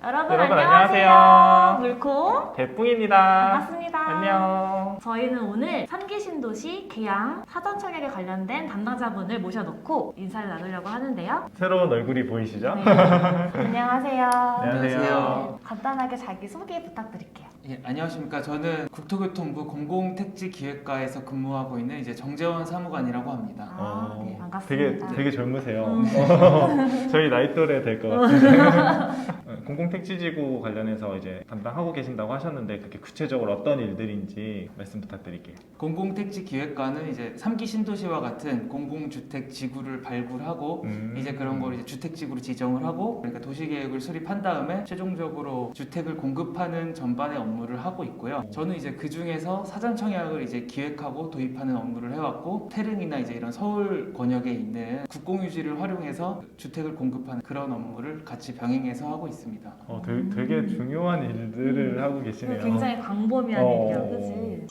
여러분 안녕하세요. 물콩 대뿡입니다. 반갑습니다. 안녕. 저희는 오늘 3기 신도시 계양 사전 청약에 관련된 담당자분을 모셔놓고 인사를 나누려고 하는데요. 새로운 얼굴이 보이시죠? 네. 안녕하세요. 안녕하세요. 간단하게 자기 소개 부탁드릴게요. 예, 안녕하십니까. 저는 국토교통부 공공택지기획과에서 근무하고 있는 이제 정재원 사무관이라고 합니다. 네, 반갑습니다. 되게 젊으세요. 저희 나이 또래 될 것 같아요. 공공택지지구 관련해서 이제 담당하고 계신다고 하셨는데 그게 구체적으로 어떤 일들인지 말씀 부탁드릴게요. 공공택지기획과는 이제 3기 신도시와 같은 공공주택 지구를 발굴하고 이제 그런 걸 이제 주택지구로 지정을 하고 그러니까 도시계획을 수립한 다음에 최종적으로 주택을 공급하는 전반의 업무를 하고 있고요. 저는 이제 그 중에서 사전 청약을 이제 기획하고 도입하는 업무를 해왔고 태릉이나 이제 이런 서울 권역에 있는 국공유지를 활용해서 주택을 공급하는 그런 업무를 같이 병행해서 하고 있습니다. 되게 중요한 일들을 하고 계시네요. 굉장히 광범위한 일이야, 어. 그치?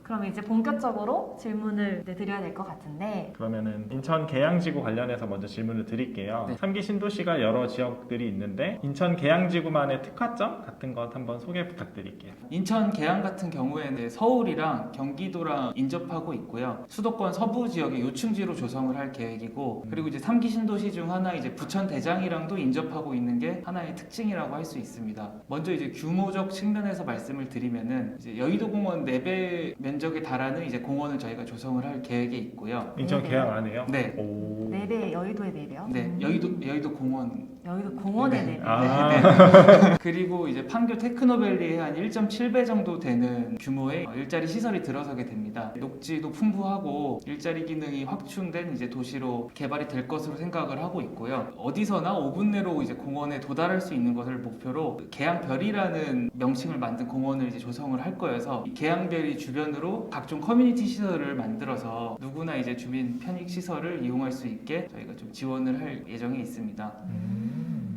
그럼 이제 본격적으로 질문을 드려야 될 것 같은데 그러면은 인천 계양지구 관련해서 먼저 질문을 드릴게요. 네. 3기 신도시가 여러 지역들이 있는데 인천 계양지구만의 특화점 같은 것 한번 소개 부탁드릴게요. 인천 계양 같은 경우에는 서울이랑 경기도랑 인접하고 있고요. 수도권 서부 지역의 요충지로 조성을 할 계획이고 그리고 이제 3기 신도시 중 하나 이제 부천 대장이랑도 인접하고 있는 게 하나의 특징이라고 할 수 있습니다. 먼저 이제 규모적 측면에서 말씀을 드리면은 이제 여의도공원 4배 면적에 달하는 이제 공원을 저희가 조성을 할 계획에 있고요. 인천 네. 계양 안에요? 네. 오. 4배, 여의도의 4배요? 네, 여의도 공원. 여의도 공원의 네. 4배. 아. 그리고 이제 판교 테크노밸리에 한 1.7배 정도 되는 규모의 일자리 시설이 들어서게 됩니다. 녹지도 풍부하고 일자리 기능이 확충된 이제 도시로 개발이 될 것으로 생각을 하고 있고요. 어디서나 5분 내로 이제 공원에 도달할 수 있는 것을 목표로 계양별이라는 명칭을 만든 공원을 이제 조성을 할 거여서 이 계양별이 주변으로 각종 커뮤니티 시설을 만들어서 누구나 이제 주민 편익 시설을 이용할 수 있게 저희가 좀 지원을 할 예정에 있습니다.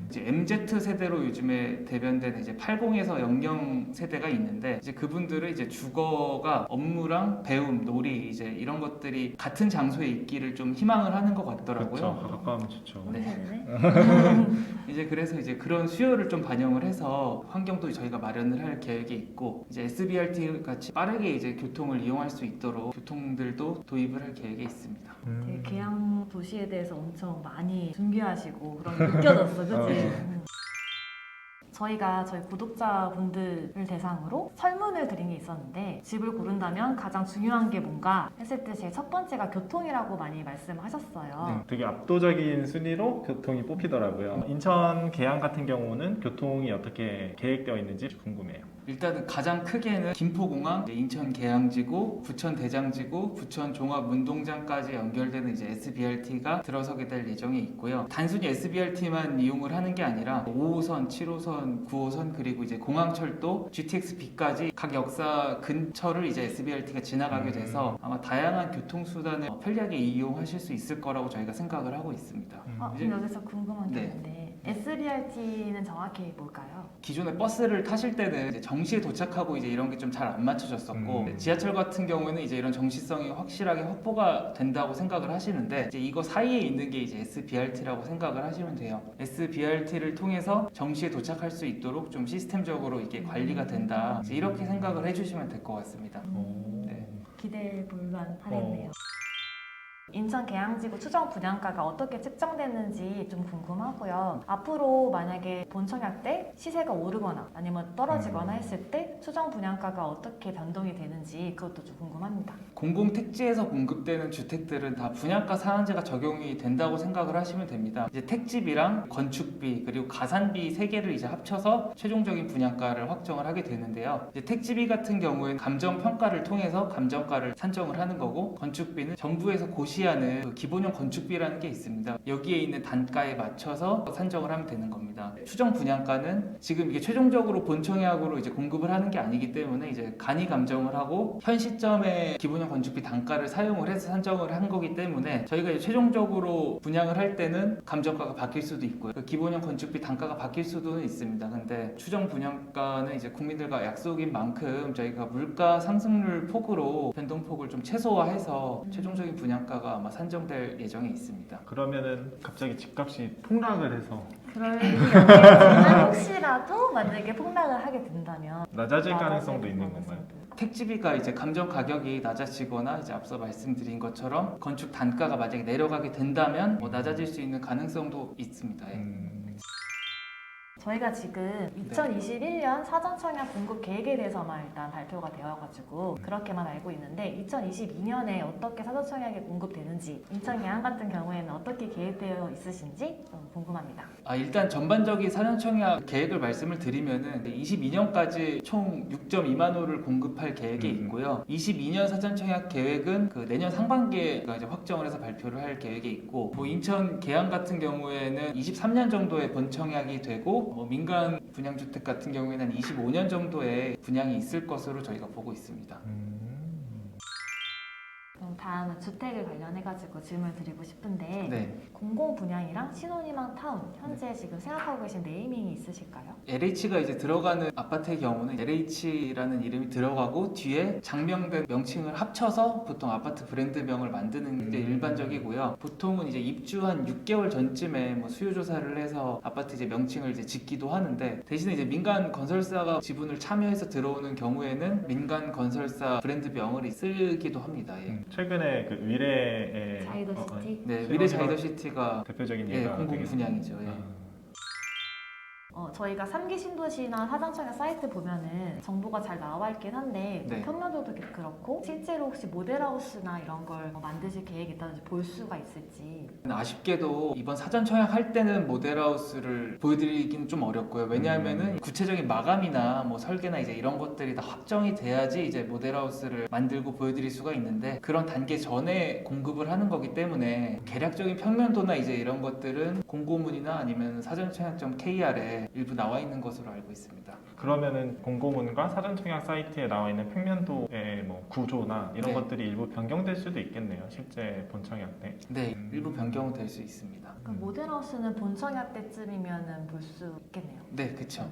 이제 MZ 세대로 요즘에 대변되는 이제 80에서 00 세대가 있는데 이제 그분들은 이제 주거가 업무랑 배움, 놀이 이제 이런 것들이 같은 장소에 있기를 좀 희망을 하는 것 같더라고요. 그렇죠. 가까우면 좋죠. 우리 네. 세대네. 이제 그래서 이제 그런 수요를 좀 반영을 해서 환경도 저희가 마련을 할 계획이 있고 이제 SBRT 같이 빠르게 이제 교통을 이용할 수 있도록 교통들도 도입을 할 계획에 있습니다. 되게 계양 도시에 대해서 엄청 많이 준비하시고 그런 게 느껴졌어, 그치? 저희가 저희 구독자분들을 대상으로 설문을 드린 게 있었는데 집을 고른다면 가장 중요한 게 뭔가 했을 때 제일 첫 번째가 교통이라고 많이 말씀하셨어요. 되게 압도적인 순위로 교통이 뽑히더라고요. 인천 계양 같은 경우는 교통이 어떻게 계획되어 있는지 궁금해요. 일단은 가장 크게는 김포공항, 인천 계양지구, 부천 대장지구, 부천 종합운동장까지 연결되는 이제 SBRT가 들어서게 될 예정에 있고요. 단순히 SBRT만 이용을 하는 게 아니라 5호선, 7호선, 9호선 그리고 이제 공항철도, GTX-B까지 각 역사 근처를 이제 SBRT가 지나가게 돼서 아마 다양한 교통수단을 편리하게 이용하실 수 있을 거라고 저희가 생각을 하고 있습니다. 그럼 여기서 궁금한 게 네. 있는데 SBRT는 정확히 뭘까요? 기존에 버스를 타실 때는 이제 정시에 도착하고 이제 이런 게 좀 잘 안 맞춰졌었고 지하철 같은 경우에는 이제 이런 정시성이 확실하게 확보가 된다고 생각을 하시는데 이제 이거 사이에 있는 게 이제 SBRT라고 생각을 하시면 돼요. SBRT를 통해서 정시에 도착할 수 있도록 좀 시스템적으로 이게 관리가 된다. 이제 이렇게 생각을 해주시면 될 것 같습니다. 네. 기대해 볼만 하겠네요. 인천 계양지구 추정 분양가가 어떻게 측정되는지 좀 궁금하고요. 앞으로 만약에 본청약 때 시세가 오르거나 아니면 떨어지거나 했을 때 추정 분양가가 어떻게 변동이 되는지 그것도 좀 궁금합니다. 공공택지에서 공급되는 주택들은 다 분양가 상한제가 적용이 된다고 생각을 하시면 됩니다. 이제 택지비랑 건축비 그리고 가산비 세 개를 이제 합쳐서 최종적인 분양가를 확정을 하게 되는데요. 이제 택지비 같은 경우에는 감정 평가를 통해서 감정가를 산정을 하는 거고 건축비는 정부에서 고시하는 그 기본형 건축비라는 게 있습니다. 여기에 있는 단가에 맞춰서 산정을 하면 되는 겁니다. 추정 분양가는 지금 이게 최종적으로 본청약으로 이제 공급을 하는 게 아니기 때문에 이제 간이 감정을 하고 현 시점에 기본형 건축비 단가를 사용을 해서 산정을 한 거기 때문에 저희가 이제 최종적으로 분양을 할 때는 감정가가 바뀔 수도 있고요. 그 기본형 건축비 단가가 바뀔 수도 있습니다. 근데 추정 분양가는 이제 국민들과 약속인 만큼 저희가 물가 상승률 폭으로 변동폭을 좀 최소화해서 최종적인 분양가가 단가가 아마 산정될 예정에 있습니다. 그러면은 갑자기 집값이 폭락을 해서 그럴 일이 없겠지만 혹시라도 만약에 폭락을 하게 된다면 낮아질 가능성도 낮아질 있는 건가요? 가능성도. 택지비가 이제 감정 가격이 낮아지거나 이제 앞서 말씀드린 것처럼 건축 단가가 만약에 내려가게 된다면 뭐 낮아질 수 있는 가능성도 있습니다. 예. 저희가 지금 2021년 사전 청약 공급 계획에 대해서만 일단 발표가 되어가지고 그렇게만 알고 있는데 2022년에 어떻게 사전 청약이 공급되는지 인천 계양 같은 경우에는 어떻게 계획되어 있으신지 좀 궁금합니다. 일단 전반적인 사전 청약 계획을 말씀을 드리면은 22년까지 총 6.2만 호를 공급할 계획이 있고요. 22년 사전 청약 계획은 그 내년 상반기에 이제 확정을 해서 발표를 할 계획이 있고, 뭐 인천 계양 같은 경우에는 23년 정도에 본청약이 되고, 뭐 민간 분양주택 같은 경우에는 25년 정도의 분양이 있을 것으로 저희가 보고 있습니다. 그럼 다음은 주택을 관련해가지고 질문을 드리고 싶은데 네. 공공 분양이랑 신혼희망 타운 현재 지금 생각하고 계신 네이밍이 있으실까요? LH가 이제 들어가는 아파트의 경우는 LH라는 이름이 들어가고 뒤에 장명된 명칭을 합쳐서 보통 아파트 브랜드명을 만드는 게 일반적이고요. 보통은 이제 입주 한 6개월 전쯤에 뭐 수요 조사를 해서 아파트 이제 명칭을 이제 짓기도 하는데, 대신에 이제 민간 건설사가 지분을 참여해서 들어오는 경우에는 민간 건설사 브랜드명을 쓰기도 합니다. 예. 최근에 그 위례의 자이더시티? 네, 미래 자이더시티가 대표적인 예, 예가 공공 되겠네요. 분양이죠. 예. 저희가 3기 신도시나 사전청약 사이트 보면은 정보가 잘 나와 있긴 한데 네. 평면도도 그렇고 실제로 혹시 모델하우스나 이런 걸 만드실 계획이 있다든지 볼 수가 있을지. 아쉽게도 이번 사전 청약할 때는 모델하우스를 보여드리기는 좀 어렵고요. 왜냐하면은 구체적인 마감이나 뭐 설계나 이제 이런 것들이 다 확정이 돼야지 이제 모델하우스를 만들고 보여드릴 수가 있는데, 그런 단계 전에 공급을 하는 거기 때문에 계략적인 평면도나 이제 이런 것들은 공고문이나 아니면 사전청약.kr에 일부 나와 있는 것으로 알고 있습니다. 그러면은 공고문과 사전청약 사이트에 나와 있는 평면도의 뭐 구조나 이런 네. 것들이 일부 변경될 수도 있겠네요. 실제 본청약 때. 네, 일부 변경은 될 수 있습니다. 그럼 모델하우스는 본청약 때쯤이면은 볼 수 있겠네요. 네, 그렇죠.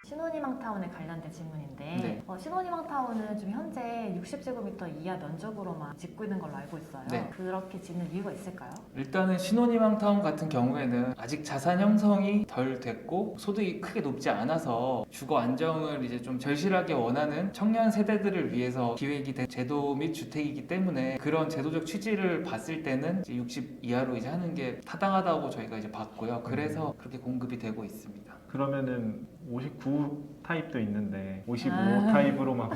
신혼희망 타운에 관련된 질문인데 네. 신혼희망 타운은 지금 현재 60제곱미터 이하 면적으로만 짓고 있는 걸로 알고 있어요. 네. 그렇게 짓는 이유가 있을까요? 일단은 신혼희망 타운 같은 경우에는 아직 자산 형성이 덜 됐고 소득이 크게 높지 않아서 주거 안정을 이제 좀 절실하게 원하는 청년 세대들을 위해서 기획이 된 제도 및 주택이기 때문에 그런 제도적 취지를 봤을 때는 이제 60 이하로 이제 하는 게 타당하다고 저희가 이제 봤고요. 그래서 그렇게 공급이 되고 있습니다. 그러면은 59 타입도 있는데 55 타입으로만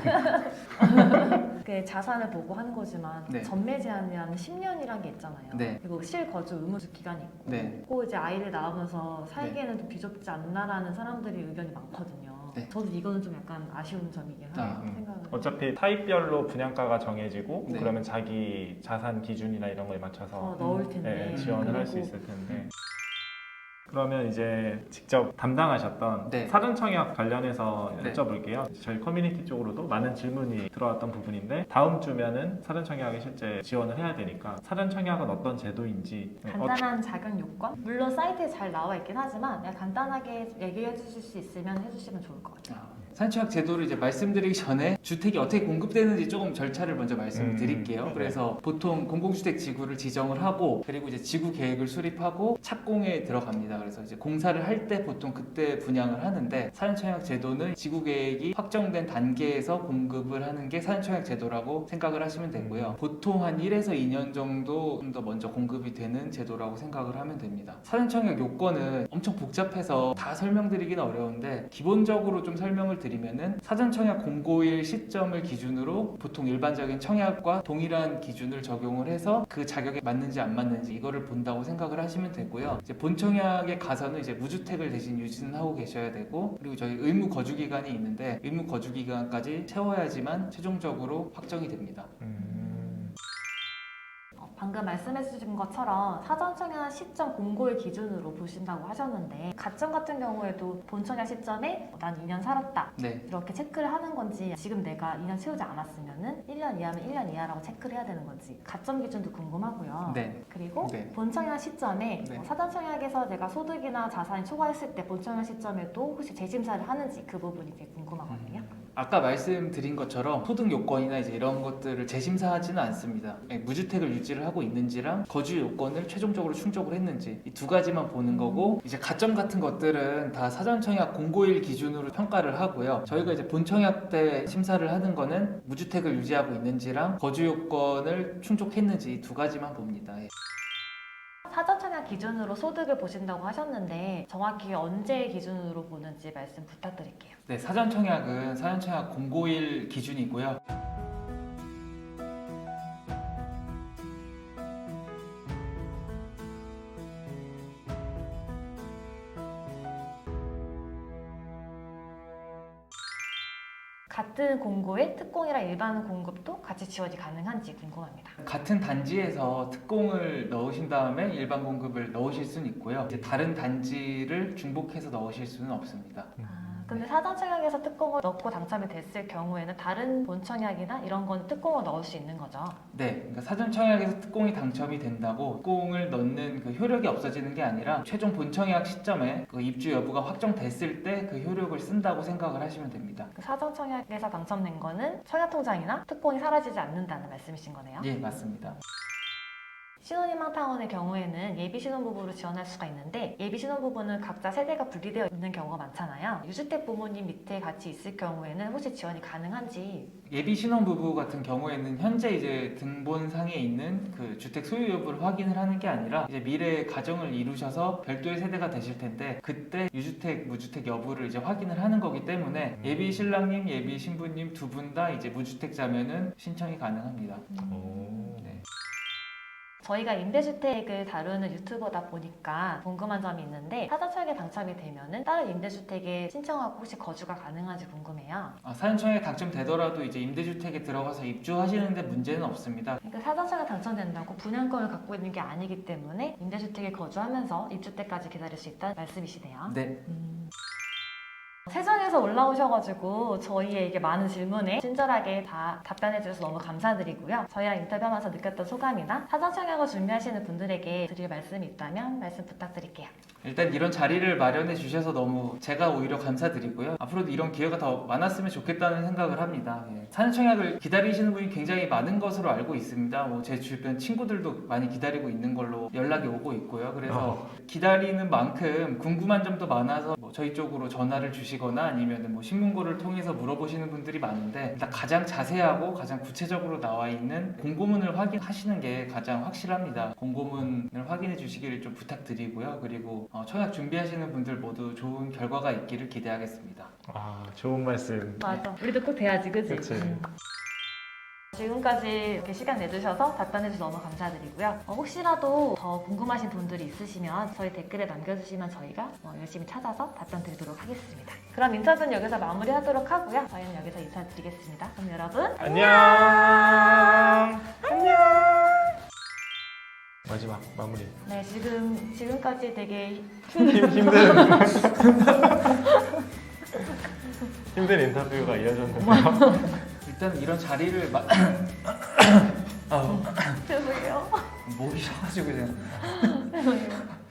그 자산을 보고 하는 거지만 네. 전매 제한이라는 10년이라는 게 있잖아요. 네. 그리고 실거주 의무 기간이 있고 네. 꼭 이제 아이를 낳으면서 살기에는 좀 비좁지 않나라는 사람들이 의견이 많거든요. 네. 저도 이거는 좀 약간 아쉬운 점이긴 하네요. 생각을. 어차피 타입별로 분양가가 정해지고 네. 그러면 자기 자산 기준이나 이런 거에 맞춰서 넣을 텐데 예, 지원을 할 수 그리고 있을 텐데. 그러면 이제 직접 담당하셨던 네. 사전청약 관련해서 네. 여쭤볼게요. 저희 커뮤니티 쪽으로도 많은 질문이 들어왔던 부분인데 다음 주면은 사전청약에 실제 지원을 해야 되니까 사전청약은 어떤 제도인지 간단한 자격 요건? 물론 사이트에 잘 나와 있긴 하지만 그냥 간단하게 얘기해 주실 수 있으면 해주시면 좋을 것 같아요. 산청약 제도를 이제 말씀드리기 전에 주택이 어떻게 공급되는지 조금 절차를 먼저 말씀을 드릴게요. 그래서 보통 공공주택 지구를 지정을 하고 그리고 이제 지구 계획을 수립하고 착공에 들어갑니다. 그래서 이제 공사를 할 때 보통 그때 분양을 하는데 사전청약 제도는 지구 계획이 확정된 단계에서 공급을 하는 게 사전청약 제도라고 생각을 하시면 되고요. 보통 한 1에서 2년 정도 좀 더 먼저 공급이 되는 제도라고 생각을 하면 됩니다. 사전청약 요건은 엄청 복잡해서 다 설명드리기는 어려운데 기본적으로 좀 설명을 드리면은 사전청약 공고일 시점을 기준으로 보통 일반적인 청약과 동일한 기준을 적용을 해서 그 자격에 맞는지 안 맞는지 이거를 본다고 생각을 하시면 되고요. 이제 본청약에 가서는 이제 무주택을 대신 유지는 하고 계셔야 되고, 그리고 저희 의무 거주 기간이 있는데 의무 거주 기간까지 채워야지만 최종적으로 확정이 됩니다. 방금 말씀해 주신 것처럼 사전청약 시점 공고일 기준으로 보신다고 하셨는데 가점 같은 경우에도 본청약 시점에 난 2년 살았다 네. 이렇게 체크를 하는 건지, 지금 내가 2년 채우지 않았으면은 1년 이하면 1년 이하라고 체크를 해야 되는 건지 가점 기준도 궁금하고요. 네. 그리고 네. 본청약 시점에 네. 사전청약에서 내가 소득이나 자산이 초과했을 때 본청약 시점에도 혹시 재심사를 하는지 그 부분이 되게 궁금하거든요. 아까 말씀드린 것처럼 소득 요건이나 이제 이런 것들을 재심사하지는 않습니다. 무주택을 유지를 하고 있는지랑 거주 요건을 최종적으로 충족을 했는지 이 두 가지만 보는 거고, 이제 가점 같은 것들은 다 사전청약 공고일 기준으로 평가를 하고요. 저희가 이제 본청약 때 심사를 하는 거는 무주택을 유지하고 있는지랑 거주 요건을 충족했는지 이 두 가지만 봅니다. 예. 사전청약 기준으로 소득을 보신다고 하셨는데 정확히 언제 기준으로 보는지 말씀 부탁드릴게요. 네, 사전청약은 사전청약 공고일 기준이고요. 같은 공고에 특공이랑 일반 공급도 같이 지원이 가능한지 궁금합니다. 같은 단지에서 특공을 넣으신 다음에 일반 공급을 넣으실 수는 있고요. 이제 다른 단지를 중복해서 넣으실 수는 없습니다. 근데 사전청약에서 특공을 넣고 당첨이 됐을 경우에는 다른 본청약이나 이런 건 특공을 넣을 수 있는 거죠? 네, 그러니까 사전청약에서 특공이 당첨이 된다고 특공을 넣는 그 효력이 없어지는 게 아니라 최종 본청약 시점에 그 입주 여부가 확정됐을 때 그 효력을 쓴다고 생각을 하시면 됩니다. 그 사전청약에서 당첨된 거는 청약통장이나 특공이 사라지지 않는다는 말씀이신 거네요? 예, 맞습니다. 신혼희망타운의 경우에는 예비 신혼부부로 지원할 수가 있는데 예비 신혼부부는 각자 세대가 분리되어 있는 경우가 많잖아요. 유주택 부모님 밑에 같이 있을 경우에는 혹시 지원이 가능한지. 예비 신혼부부 같은 경우에는 현재 이제 등본상에 있는 그 주택 소유 여부를 확인을 하는 게 아니라 이제 미래에 가정을 이루셔서 별도의 세대가 되실 텐데 그때 유주택, 무주택 여부를 이제 확인을 하는 거기 때문에 예비 신랑님, 예비 신부님 두 분 다 이제 무주택자면은 신청이 가능합니다. 네. 저희가 임대주택을 다루는 유튜버다 보니까 궁금한 점이 있는데 사전청약에 당첨이 되면은 다른 임대주택에 신청하고 혹시 거주가 가능한지 궁금해요. 사전청약에 당첨되더라도 이제 임대주택에 들어가서 입주하시는데 문제는 없습니다. 그러니까 사전청약에 당첨된다고 분양권을 갖고 있는 게 아니기 때문에 임대주택에 거주하면서 입주 때까지 기다릴 수 있다는 말씀이시네요. 네. 세정에서 올라오셔가지고 저희의 이게 많은 질문에 친절하게 다 답변해주셔서 너무 감사드리고요. 저희랑 인터뷰하면서 느꼈던 소감이나 사전청약을 준비하시는 분들에게 드릴 말씀이 있다면 말씀 부탁드릴게요. 일단 이런 자리를 마련해 주셔서 너무 제가 오히려 감사드리고요. 앞으로도 이런 기회가 더 많았으면 좋겠다는 생각을 합니다. 사전청약을 기다리시는 분이 굉장히 많은 것으로 알고 있습니다. 제 주변 친구들도 많이 기다리고 있는 걸로 연락이 오고 있고요. 그래서 기다리는 만큼 궁금한 점도 많아서 저희 쪽으로 전화를 주시거나 아니면 신문고를 통해서 물어보시는 분들이 많은데 일단 가장 자세하고 가장 구체적으로 나와 있는 공고문을 확인하시는 게 가장 확실합니다. 공고문을 확인해 주시기를 좀 부탁드리고요. 그리고 청약 준비하시는 분들 모두 좋은 결과가 있기를 기대하겠습니다. 좋은 말씀. 맞아. 우리도 꼭 돼야지, 그치? 그치. 지금까지 이렇게 시간 내주셔서 답변해주셔서 너무 감사드리고요. 혹시라도 더 궁금하신 분들이 있으시면 저희 댓글에 남겨주시면 저희가 열심히 찾아서 답변 드리도록 하겠습니다. 그럼 인터뷰는 여기서 마무리하도록 하고요. 저희는 여기서 인사드리겠습니다. 그럼 여러분 안녕. 마지막 마무리. 네, 지금까지 되게 힘든 인터뷰가 이어졌는데요. 일단 이런 자리를 죄송해요. 목이 쉬어가지고 그냥 죄송해요.